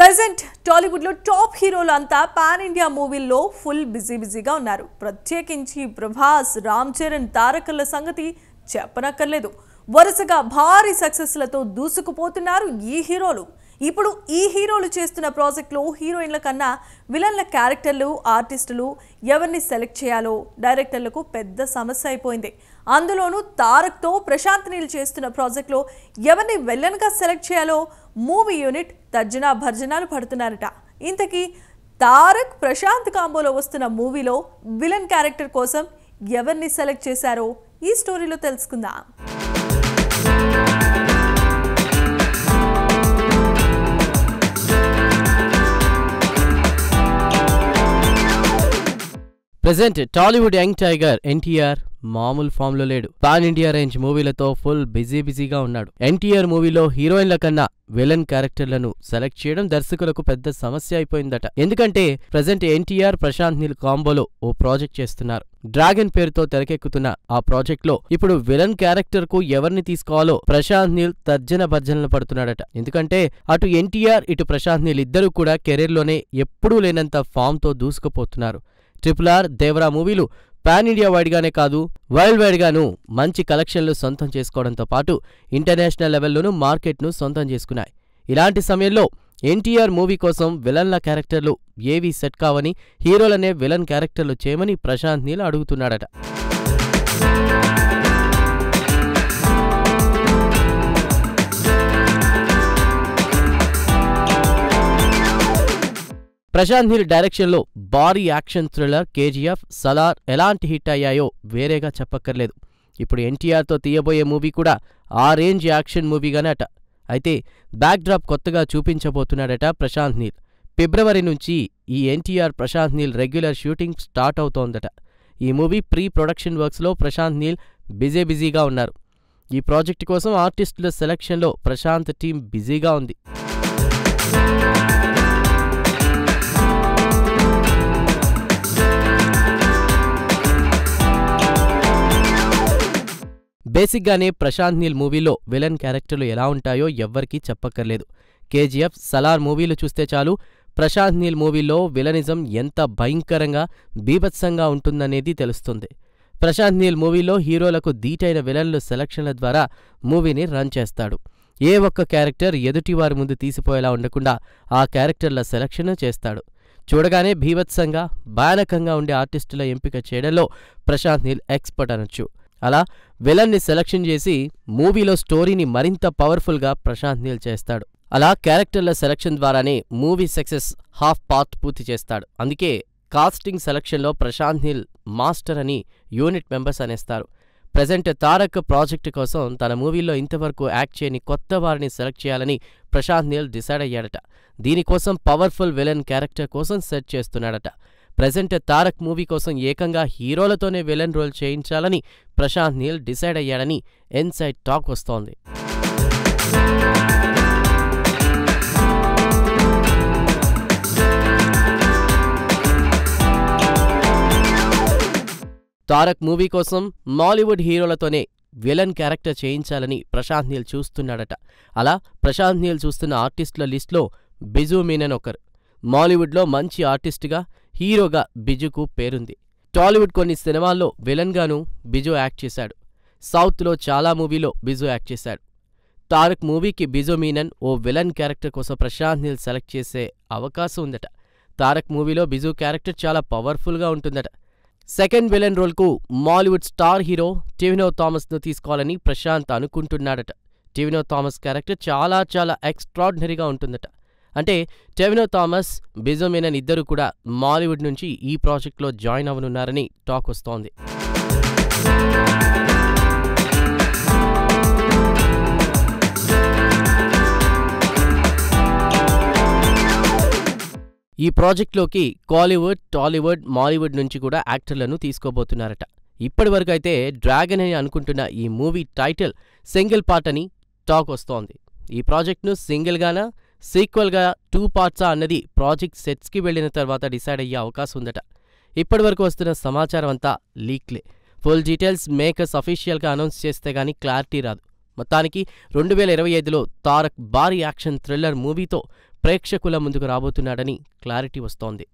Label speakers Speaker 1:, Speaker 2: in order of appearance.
Speaker 1: Present Tollywood లో top హీరోలు అంతా పాన్ ఇండియా మూవీల్లో ఫుల్ బిజీగా ఉన్నారు. ప్రత్యేకించి ప్రభాస్, రామ్ చరణ్, తారకల సంగతి చెప్పనక్కర్లేదు. వరుసగా భారీ సక్సెస్లతో దూసుకుపోతున్నారు ఈ హీరోలు. ఇప్పుడు ఈ హీరోలు చేస్తున్న ప్రాజెక్టులో హీరోయిన్ల కన్నా విలన్ల క్యారెక్టర్లు, ఆర్టిస్టులు ఎవరిని సెలెక్ట్ చేయాలో డైరెక్టర్లకు పెద్ద సమస్య అయిపోయింది. అందులోనూ తారక్తో ప్రశాంత్ నీల్ చేస్తున్న ప్రాజెక్టులో ఎవరిని విలన్గా సెలెక్ట్ చేయాలో మూవీ యూనిట్ తర్జనా భర్జనాలు పడుతున్నారట. ఇంతకీ తారక్, ప్రశాంత్ కాంబోలో వస్తున్న మూవీలో విలన్ క్యారెక్టర్ కోసం ఎవరిని సెలెక్ట్ చేశారో ఈ స్టోరీలో తెలుసుకుందాం.
Speaker 2: Present Tollywood young tiger NTR మామూలు ఫామ్ లో లేడు. పాన్ ఇండియా రేంజ్ మూవీలతో ఫుల్ బిజీగా ఉన్నాడు. ఎన్టీఆర్ మూవీలో హీరోయిన్ల కన్నా విలన్ క్యారెక్టర్లను సెలెక్ట్ చేయడం దర్శకులకు పెద్ద సమస్య అయిపోయిందట. ఎందుకంటే ప్రెజెంట్ ఎన్టీఆర్, ప్రశాంత్ నీల్ కాంబోలో ఓ ప్రాజెక్ట్ చేస్తున్నారు. డ్రాగన్ పేరుతో తెరకెక్కుతున్న ఆ ప్రాజెక్ట్ లో ఇప్పుడు విలన్ క్యారెక్టర్ కు ఎవరిని తీసుకోవాలో ప్రశాంత్ నీల్ తర్జన భర్జనలు పడుతున్నాడట. ఎందుకంటే అటు ఎన్టీఆర్, ఇటు ప్రశాంత్ నీల్ ఇద్దరూ కూడా కెరీర్ లోనే ఎప్పుడూ లేనంత ఫామ్ తో దూసుకుపోతున్నారు. RRR, దేవరా మూవీలు పాన్ ఇండియా వైడ్ గానే కాదు, వరల్డ్ వైడ్ గాను మంచి కలెక్షన్లు సొంతం చేసుకోవడంతో పాటు ఇంటర్నేషనల్ లెవెల్లోనూ మార్కెట్ను సొంతం చేసుకున్నాయి. ఇలాంటి సమయంలో ఎన్టీఆర్ మూవీ కోసం విలన్ల క్యారెక్టర్లు ఏవీ సెట్ కావని, హీరోలనే విలన్ క్యారెక్టర్లు చేయమని ప్రశాంత్ నీల్ అడుగుతున్నాడట. ప్రశాంత్ నీల్ డైరెక్షన్లో భారీ యాక్షన్ థ్రిల్లర్ KGF, సలార్ ఎలాంటి హిట్ అయ్యాయో వేరేగా చెప్పక్కర్లేదు. ఇప్పుడు ఎన్టీఆర్తో తీయబోయే మూవీ కూడా ఆ రేంజ్ యాక్షన్ మూవీగానే అట. అయితే బ్యాక్ డ్రాప్ కొత్తగా చూపించబోతున్నాడట ప్రశాంత్ నీల్. ఫిబ్రవరి నుంచి ఈ NTR, Prashanth Neel regular shooting start అవుతోందట. ఈ మూవీ ప్రీ ప్రొడక్షన్ వర్క్స్లో ప్రశాంత్ నీల్ బిజీగా ఉన్నారు. ఈ ప్రాజెక్టు కోసం ఆర్టిస్టుల సెలక్షన్లో ప్రశాంత్ టీం బిజీగా ఉంది. బేసిక్గానే ప్రశాంత్ నీల్ మూవీలో విలన్ క్యారెక్టర్లు ఎలా ఉంటాయో ఎవ్వరికీ చెప్పక్కర్లేదు. KGF, సలార్ మూవీలు చూస్తే చాలు ప్రశాంత్ నీల్ మూవీలో విలనిజం ఎంత భయంకరంగా, బీభత్సంగా ఉంటుందనేది తెలుస్తుంది. ప్రశాంత్ నీల్ మూవీలో హీరోలకు ధీటైన విలన్లు సెలక్షన్ల ద్వారా మూవీని రన్ చేస్తాడు. ఏ ఒక్క క్యారెక్టర్ ఎదుటివారి ముందు తీసిపోయేలా ఉండకుండా ఆ క్యారెక్టర్ల సెలక్షన్ చేస్తాడు. చూడగానే భీభత్సంగా, భయానకంగా ఉండే ఆర్టిస్టుల ఎంపిక చేయడంలో ప్రశాంత్ నీల్ ఎక్స్పర్ట్ అనొచ్చు. అలా విలన్ని సెలక్షన్ చేసి మూవీలో స్టోరీని మరింత పవర్ఫుల్గా ప్రశాంత్ నీల్ చేస్తాడు. అలా క్యారెక్టర్ల సెలక్షన్ ద్వారానే మూవీ సక్సెస్ హాఫ్ పార్ట్ పూర్తి చేస్తాడు. అందుకే కాస్టింగ్ సెలక్షన్లో ప్రశాంత్ నీల్ మాస్టర్ అని యూనిట్ మెంబర్స్ అనేస్తారు. ప్రెజెంట్ తారక్ ప్రాజెక్టు కోసం తన మూవీలో ఇంతవరకు యాక్ట్ చేయని కొత్త వారిని సెలెక్ట్ చేయాలని ప్రశాంత్ నీల్ డిసైడ్ అయ్యాడట. దీనికోసం పవర్ఫుల్ విలన్ క్యారెక్టర్ కోసం సెట్ చేస్తున్నాడట. ప్రెజెంట్ తారక్ మూవీ కోసం ఏకంగా హీరోలతోనే విలన్ రోల్ చేయించాలని ప్రశాంత్ నీల్ డిసైడ్ అయ్యాడని ఇన్సైడ్ టాక్ వస్తోంది. తారక్ మూవీ కోసం మాలీవుడ్ హీరోలతోనే విలన్ క్యారెక్టర్ చేయించాలని ప్రశాంత్ నీల్ చూస్తున్నాడట. అలా ప్రశాంత్ నీల్ చూస్తున్న ఆర్టిస్టుల లిస్టులో బిజు మీనన్ ఒకరు. మాలీవుడ్లో మంచి ఆర్టిస్టుగా, హీరోగా బిజుకు పేరుంది. టాలీవుడ్ కొన్ని సినిమాల్లో విలన్గానూ బిజు యాక్ట్ చేశాడు. సౌత్లో చాలా మూవీలో బిజు యాక్ట్ చేశాడు. తారక్ మూవీకి బిజు మీనన్ ఓ విలన్ క్యారెక్టర్ కోసం ప్రశాంత్ నీల్ సెలెక్ట్ చేసే అవకాశం ఉందట. తారక్ మూవీలో బిజు క్యారెక్టర్ చాలా పవర్ఫుల్గా ఉంటుందట. సెకండ్ విలన్ రోల్కు మాలీవుడ్ స్టార్ హీరో టెవినో థామస్ను తీసుకోవాలని ప్రశాంత్ అనుకుంటున్నాడట. టెవినో థామస్ క్యారెక్టర్ చాలా ఎక్స్ట్రాడినరీగా ఉంటుందట. అంటే టెవినో థామస్, బిజు మీనన్ ఇద్దరు కూడా మాలీవుడ్ నుంచి ఈ ప్రాజెక్ట్లో జాయిన్ అవ్వనున్నారని టాక్ వస్తోంది. ఈ ప్రాజెక్ట్లోకి కాలీవుడ్, టాలీవుడ్, మాలీవుడ్ నుంచి కూడా యాక్టర్లను తీసుకోబోతున్నారట. ఇప్పటివరకు అయితే డ్రాగన్ అని అనుకుంటున్న ఈ మూవీ టైటిల్ సింగిల్ పార్ట్ అని టాక్ వస్తోంది. ఈ ప్రాజెక్ట్ను సింగిల్గానా, సీక్వెల్గా 2 పార్ట్సా అన్నది ప్రాజెక్ట్ సెట్స్కి వెళ్లిన తర్వాత డిసైడ్ అయ్యే అవకాశం ఉందట. ఇప్పటివరకు వస్తున్న సమాచారం అంతా లీక్లే. ఫుల్ డీటెయిల్స్ మేకర్స్ అఫీషియల్గా అనౌన్స్ చేస్తే గానీ క్లారిటీ రాదు. మొత్తానికి 2025లో తారక్ భారీ యాక్షన్ థ్రిల్లర్ మూవీతో ప్రేక్షకుల ముందుకు రాబోతున్నాడని క్లారిటీ వస్తోంది.